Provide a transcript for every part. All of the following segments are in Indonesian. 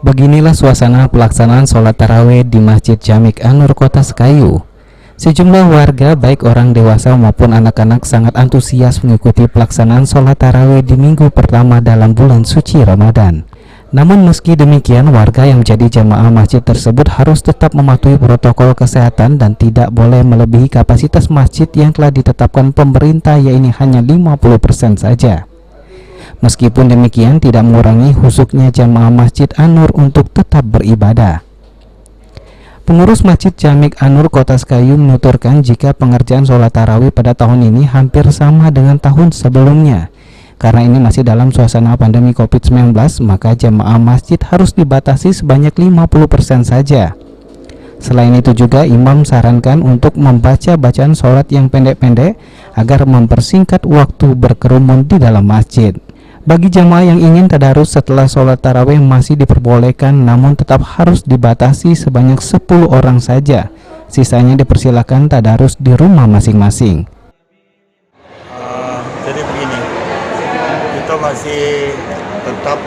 Beginilah suasana pelaksanaan sholat tarawih di Masjid Jamik An-Nur Kota Sekayu. Sejumlah warga baik orang dewasa maupun anak-anak sangat antusias mengikuti pelaksanaan sholat tarawih di minggu pertama dalam bulan suci Ramadan. Namun meski demikian, warga yang menjadi jamaah masjid tersebut harus tetap mematuhi protokol kesehatan dan tidak boleh melebihi kapasitas masjid yang telah ditetapkan pemerintah, yaitu hanya 50% saja. Meskipun demikian, tidak mengurangi khusyuknya jamaah Masjid An-Nur untuk tetap beribadah. Pengurus Masjid Jamik An-Nur Kota Sekayu menuturkan jika pengerjaan sholat tarawih pada tahun ini hampir sama dengan tahun sebelumnya. Karena ini masih dalam suasana pandemi COVID-19, maka jamaah masjid harus dibatasi sebanyak 50% saja. Selain itu juga imam sarankan untuk membaca bacaan sholat yang pendek-pendek agar mempersingkat waktu berkerumun di dalam masjid. Bagi jamaah yang ingin tadarus setelah sholat tarawih masih diperbolehkan, namun tetap harus dibatasi sebanyak 10 orang saja. Sisanya dipersilakan tadarus di rumah masing-masing. Jadi begini, kita masih tetap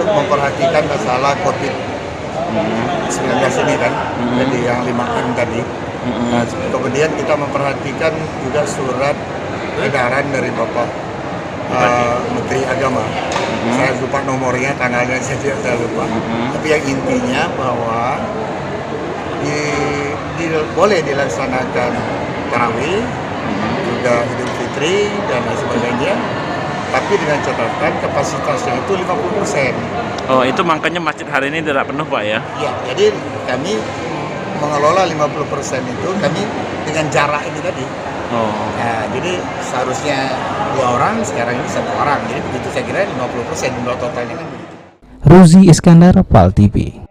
memperhatikan masalah COVID-19 ini kan, jadi yang 5M tadi. Nah, kemudian kita memperhatikan juga surat edaran dari Bapak Menteri Agama. Saya lupa nomornya, tanggalnya saya lupa. Tapi yang intinya bahwa boleh dilaksanakan tarawih, juga Idul Fitri dan lain sebagainya, tapi dengan catatan kapasitasnya itu 50%. Oh, itu makanya masjid hari ini tidak penuh, Pak, ya? Ya, jadi kami mengelola 50% itu kami dengan jarak ini tadi. Oh. Nah, jadi seharusnya 2 orang, sekarang ini 1 orang. Jadi begitu, saya kira 50% jumlah totalnya kan begitu. Ruzi Iskandar, PAL TV.